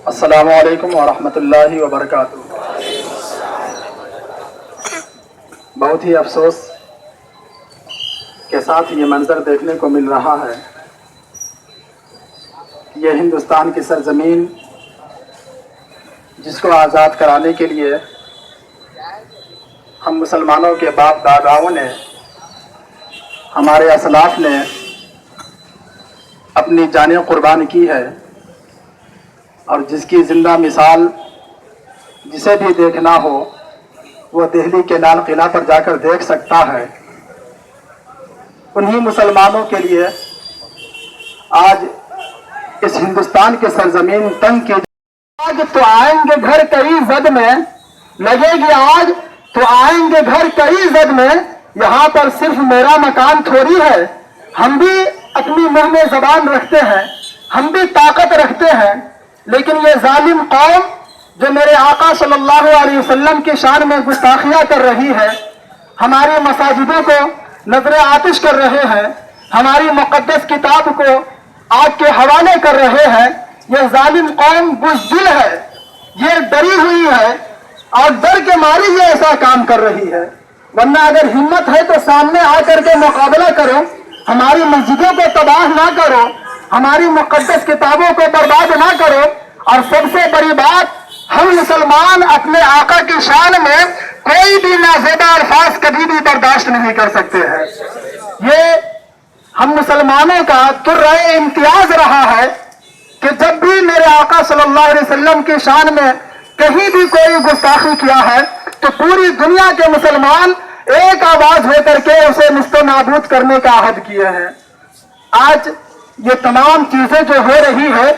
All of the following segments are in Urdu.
السلام علیکم ورحمۃ اللہ وبرکاتہ۔ بہت ہی افسوس کے ساتھ یہ منظر دیکھنے کو مل رہا ہے۔ یہ ہندوستان کی سرزمین جس کو آزاد کرانے کے لیے ہم مسلمانوں کے باپ داداؤں نے، ہمارے اسلاف نے اپنی جانیں قربان کی ہے، اور جس کی زندہ مثال جسے بھی دیکھنا ہو وہ دہلی کے لال قلعہ پر جا کر دیکھ سکتا ہے۔ انہی مسلمانوں کے لیے آج اس ہندوستان کی سرزمین تنگ کی آج تو آئیں گے گھر کئی زد میں، لگے گی آج تو آئیں گے گھر کئی زد میں، یہاں پر صرف میرا مکان تھوڑی ہے۔ ہم بھی اپنی منہ میں زبان رکھتے ہیں، ہم بھی طاقت رکھتے ہیں، لیکن یہ ظالم قوم جو میرے آقا صلی اللہ علیہ وسلم کی شان میں گستاخیاں کر رہی ہے، ہماری مساجدوں کو نظر آتش کر رہے ہیں، ہماری مقدس کتاب کو آگ کے حوالے کر رہے ہیں، یہ ظالم قوم بزدل ہے، یہ ڈری ہوئی ہے اور ڈر کے مارے یہ ایسا کام کر رہی ہے۔ ورنہ اگر ہمت ہے تو سامنے آ کر کے مقابلہ کرو، ہماری مسجدوں کو تباہ نہ کرو، ہماری مقدس کتابوں کو برباد نہ کرو، اور سب سے بڑی بات، ہم مسلمان اپنے آقا کی شان میں کوئی بھی نازیبا الفاظ کبھی بھی برداشت نہیں کر سکتے ہیں۔ یہ ہم مسلمانوں کا ترائے امتیاز رہا ہے کہ جب بھی میرے آقا صلی اللہ علیہ وسلم کی شان میں کہیں بھی کوئی گستاخی کیا ہے تو پوری دنیا کے مسلمان ایک آواز ہو کر کے اسے نست و نابود کرنے کا عہد کیے ہیں۔ آج یہ تمام چیزیں جو ہو رہی ہے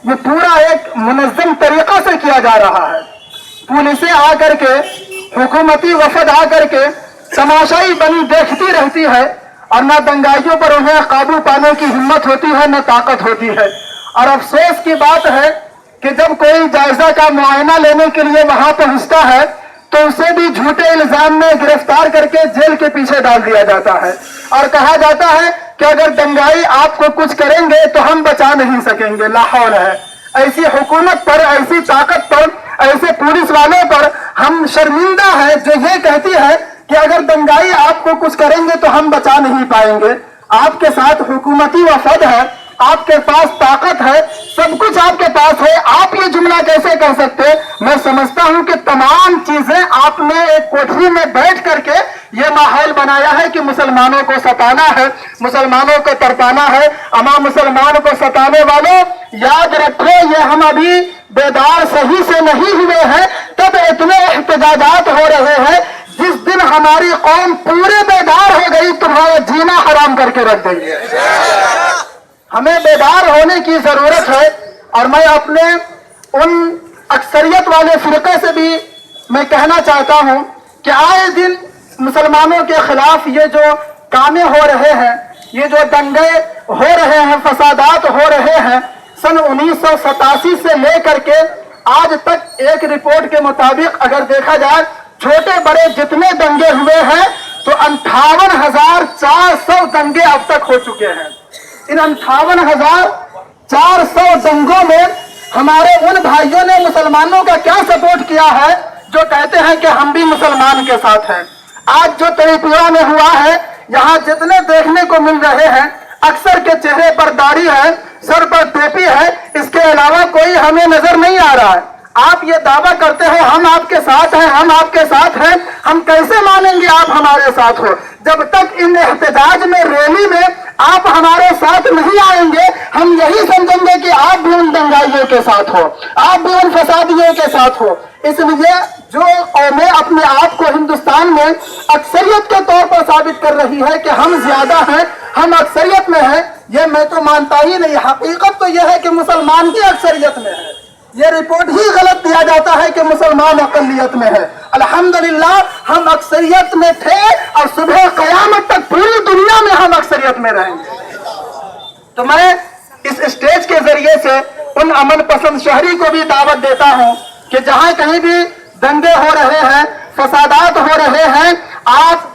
یہ پورا ایک منظم طریقہ سے کیا جا رہا ہے۔ پولیسیں آ کر کے، حکومتی وفد آ کر کے تماشائی بنی دیکھتی رہتی ہے، اور نہ دنگائیوں پر انہیں قابو پانے کی ہمت ہوتی ہے، نہ طاقت ہوتی ہے۔ اور افسوس کی بات ہے کہ جب کوئی جائزہ کا معائنہ لینے کے لیے وہاں پہنچتا ہے تو اسے بھی جھوٹے الزام میں گرفتار کر کے جیل کے پیچھے ڈال دیا جاتا ہے، اور کہا جاتا ہے کہ اگر دنگائی آپ کو کچھ کریں گے تو ہم بچا نہیں سکیں گے۔ لا حول ہے۔ ایسی حکومت پر، ایسی طاقت پر، ایسے پولیس والوں پر ہم شرمندہ ہیں جو یہ کہتی ہے کہ اگر دنگائی آپ کو کچھ کریں گے تو ہم بچا نہیں پائیں گے۔ آپ کے ساتھ حکومتی وفد ہے، آپ کے پاس طاقت ہے، سب کچھ آپ کے پاس ہے، آپ یہ جملہ کیسے کہہ سکتے؟ میں سمجھتا ہوں کہ تمام چیزیں آپ نے ایک کوٹری میں بیٹھ کر کے یہ ماحول بنایا ہے کہ مسلمانوں کو ستانا ہے، مسلمانوں کو تڑپانا ہے۔ اما مسلمان کو ستانے والوں، یاد رکھو یہ ہم ابھی بیدار صحیح سے نہیں ہوئے ہیں تب اتنے احتجاجات ہو رہے ہیں، جس دن ہماری قوم پورے بیدار ہو گئی تمہارا جینا حرام کر کے رکھ دیں گے۔ ہمیں بیدار ہونے کی ضرورت ہے، اور میں اپنے ان اکثریت والے فرقے سے بھی میں کہنا چاہتا ہوں کہ آئے دن مسلمانوں کے خلاف یہ جو کامیں ہو رہے ہیں، یہ جو دنگے ہو رہے ہیں، فسادات ہو رہے ہیں، سن 1987 سے لے کر کے آج تک ایک رپورٹ کے مطابق اگر دیکھا جائے چھوٹے بڑے جتنے دنگے ہوئے ہیں تو 58,400 دنگے اب تک ہو چکے ہیں۔ ان 58,400 دنگوں میں ہمارے ان بھائیوں نے مسلمانوں کا کیا سپورٹ کیا ہے جو کہتے ہیں کہ ہم بھی مسلمان کے ساتھ ہیں؟ آج جو تریپورہ میں ہوا ہے، یہاں جتنے دیکھنے کو مل رہے ہیں، اکثر کے چہرے پر داڑھی ہے، سر پر ٹوپی ہے، اس کے علاوہ کوئی ہمیں نظر نہیں آ رہا ہے۔ آپ یہ دعویٰ کرتے ہیں ہم آپ کے ساتھ ہیں، ہم آپ کے ساتھ ہیں، ہم کیسے مانیں گے آپ ہمارے ساتھ ہو؟ جب تک ان احتجاج میں، ریلی میں آپ ہمارے ساتھ نہیں آئیں گے، ہم یہی سمجھیں گے کہ آپ بھی ان دنگائیوں کے ساتھ ہو، آپ بھی ان فسادیوں کے ساتھ ہو۔ اس لیے جو قومیں اپنے آپ کو ہندوستان میں اکثریت کے طور پر ثابت کر رہی ہے کہ ہم زیادہ ہیں، ہم اکثریت میں ہیں، یہ میں تو مانتا ہی نہیں۔ حقیقت تو یہ ہے کہ مسلمان ہی اکثریت میں ہے۔ یہ رپورٹ ہی غلط دیا جاتا ہے کہ مسلمان اقلیت میں ہے۔ الحمدللہ ہم اکثریت میں تھے، اور صبح قیامت تک پوری دنیا میں ہم اکثریت میں رہیں گے۔ تو میں اس اسٹیج کے ذریعے سے ان امن پسند شہری کو بھی دعوت دیتا ہوں کہ جہاں کہیں بھی دنگے ہو رہے ہیں، فسادات ہو رہے ہیں، آپ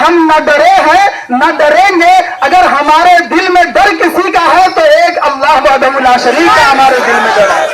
ہم نہ ڈرے ہیں نہ ڈریں گے. اگر ہمارے دل میں ڈر کسی کا ہے تو ایک اللہ وحدہ لا شریک کا ہمارے دل میں ڈر ہے.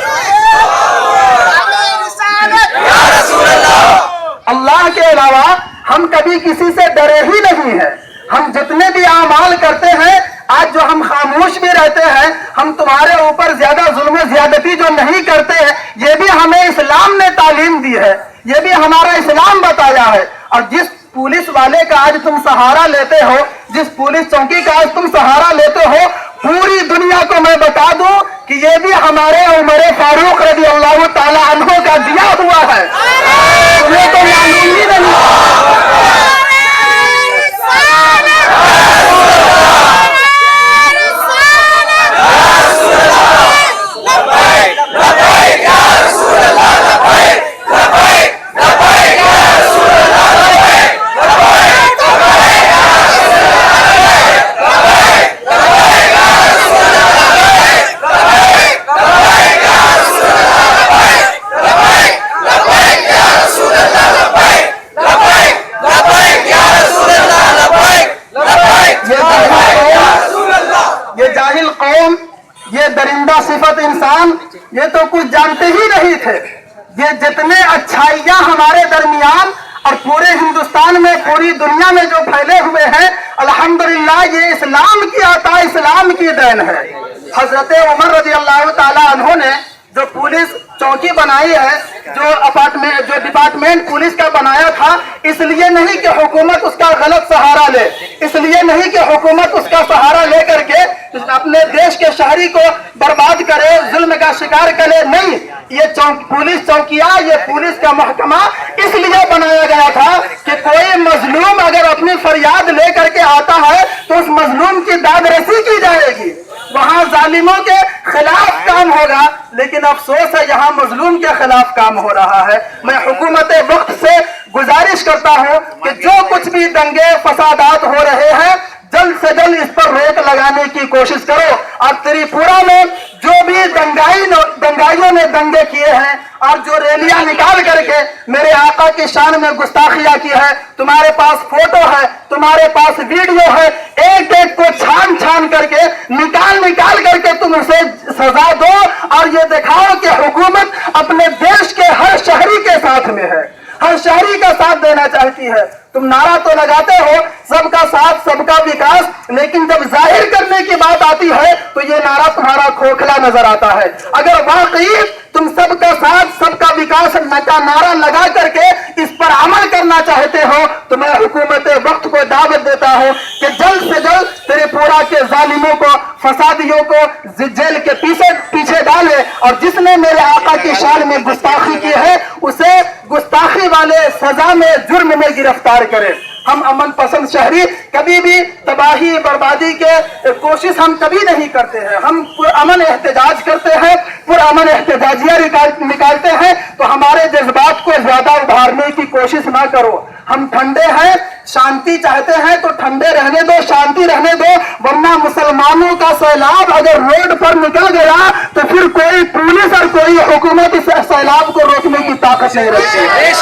اللہ کے علاوہ ہم کبھی کسی سے ڈرے ہی نہیں ہیں. ہم جتنے بھی اعمال کرتے ہیں, آج جو ہم خاموش بھی رہتے ہیں, ہم تمہارے اوپر زیادہ ظلم و زیادتی جو نہیں کرتے ہیں, یہ بھی ہمیں اسلام نے تعلیم دی ہے, یہ بھی ہمارا اسلام بتایا ہے. اور جس پولیس والے کا آج تم سہارا لیتے ہو, جس پولیس چوکی کا آج تم سہارا لیتے ہو, پوری دنیا کو میں بتا دوں کہ یہ بھی ہمارے عمر فاروق رضی اللہ تعالی عنہ کا دیا ہوا ہے. تمہیں تو معلوم ہی نہیں. یہ درندہ صفت انسان, یہ تو کچھ جانتے ہی نہیں تھے. یہ جتنے اچھائیاں ہمارے درمیان اور پورے ہندوستان میں, پوری دنیا میں جو پھیلے ہوئے ہیں, الحمدللہ یہ اسلام کی عطا, اسلام کی دین ہے. حضرت عمر رضی اللہ تعالی عنہ نے جو پولیس چوکی بنائی ہے, جو ڈپارٹمنٹ پولیس کا بنایا تھا, اس لیے نہیں کہ حکومت اس کا غلط سہارا لے, اس لیے نہیں کہ حکومت اس کا سہارا لے کر کے اپنے دیش کے شہری کو برباد کرے, ظلم کا شکار کرے. نہیں, یہ پولیس چوکیاں, یہ پولیس کا محکمہ اس لیے بنایا گیا تھا کہ کوئی مظلوم اگر اپنی فریاد لے کر کے آتا ہے تو اس مظلوم کی داد رسی کی جائے گی, وہاں ظالموں کے خلاف کام ہوگا. لیکن افسوس ہے یہاں مظلوم کے خلاف کام ہو رہا ہے. میں حکومت وقت سے گزارش کرتا ہوں کہ جو کچھ بھی دنگے فسادات ہو رہے ہیں, جلد سے جلد اس پر روک لگانے کی کوشش کرو. اور تریپورہ میں جو بھی دنگائیوں نے دنگے کیے ہیں اور جو ریلیاں نکال کر کے میرے آقا کی شان میں گستاخیاں کی ہے, تمہارے پاس فوٹو ہے, تمہارے پاس ویڈیو ہے, ایک ایک کو چھان چھان کر کے نکال کر کے تم اسے سزا دو اور یہ دکھاؤ کہ حکومت اپنے دیش کے ہر شہری کے ساتھ میں ہے, ہر شہری کا ساتھ دینا چاہتی ہے. تم نعرہ تو لگاتے ہو سب کا ساتھ سب کا وکاس, لیکن جب ظاہر کرنے کی بات آتی ہے تو یہ نعرہ تمہارا کھوکھلا نظر آتا ہے. اگر واقعی تم سب کا ساتھ سب کا وکاس کا نعرہ لگا کر کے اس پر عمل کرنا چاہتے ہو تو میں حکومت وقت کو دعوت دیتا ہوں کہ جلد سے جلد تریپورہ کے ظالموں کو, فسادیوں کو جیل کے پیچھے ڈالے, اور جس نے میرے آقا کی شان میں گستاخی کی ہے اسے گستاخی والے سزا میں, جرم میں گرفتار کرے. ہم امن پسند شہری کبھی بھی تباہی بربادی کے کوشش ہم کبھی نہیں کرتے ہیں. ہم پرامن احتجاج کرتے ہیں, پرامن احتجاجیہ نکالتے ہیں. تو ہمارے جذبات کو زیادہ ابھارنے کی کوشش نہ کرو. ہم ٹھنڈے ہیں, شانتی چاہتے ہیں تو ٹھنڈے رہنے دو, شانتی رہنے دو, ورنہ مسلمانوں کا سیلاب اگر روڈ پر نکل گیا تو پھر کوئی پولیس اور کوئی حکومت اس سیلاب کو روکنے کی طاقت نہیں رکھتی.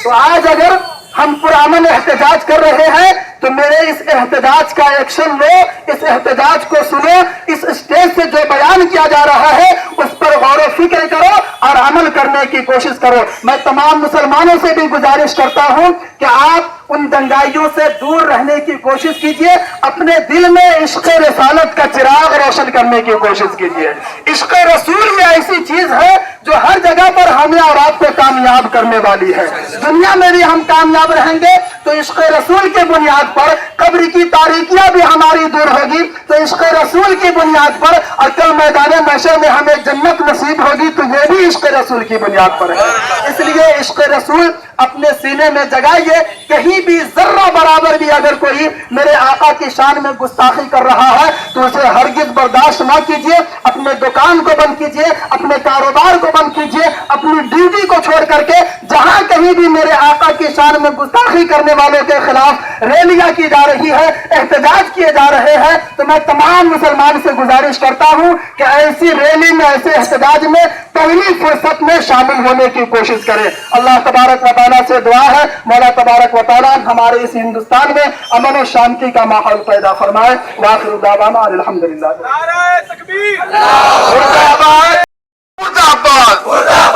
تو آج اگر ہم پرامن احتجاج کر رہے ہیں تو میرے اس احتجاج کا ایکشن لو, اس احتجاج کو سنو, اس اسٹیج سے جو بیان کیا جا رہا ہے اس پر غور و فکر کرو اور عمل کرنے کی کوشش کرو. میں تمام مسلمانوں سے بھی گزارش کرتا ہوں کہ آپ ان دنگائیوں سے دور رہنے کی کوشش کیجئے, اپنے دل میں عشق رسالت کا چراغ روشن کرنے کی کوشش کیجئے. عشق رسول یہ ایسی چیز ہے جو ہر جگہ پر ہمیں اور آپ کو کامیاب کرنے والی ہے. دنیا میں بھی ہم کامیاب رہیں گے تو عشق رسول کے بنیاد پر, قبر کی تاریکیاں بھی ہماری دور ہوگی تو عشق رسول کی بنیاد پر, اور کل میدان محشر میں ہمیں جنت نصیب ہوگی تو یہ بھی عشق رسول کی بنیاد پر ہے. اس لیے عشق رسول اپنے سینے میں جگائیے. کہیں بھی ذرہ برابر بھی اگر کوئی میرے آقا کی شان میں گستاخی کر رہا ہے تو اسے ہرگز برداشت نہ کیجیے. اپنے دکان کو بند کیجیے, اپنے کاروبار کو بند کیجیے, اپنی ڈیوٹی کو چھوڑ کر کے جہاں کہیں بھی میرے آقا کی شان میں گستاخی کرنے والوں کے خلاف ریلیاں کی جا رہی ہے، احتجاج کیے جا رہے ہیں، تو میں تمام مسلمان سے گزارش کرتا ہوں کہ ایسی ریلی میں، ایسے احتجاج میں پہلی فرصت میں شامل ہونے کی کوشش کریں۔ اللہ تبارک و تعالیٰ سے دعا ہے مولا تبارک و تعالیٰ ہمارے اس ہندوستان میں امن و شانتی کا ماحول پیدا فرمائے۔ وآخر دعوانا الحمدللہ۔ نعرہ تکبیر! مرد آباد! مرد آباد!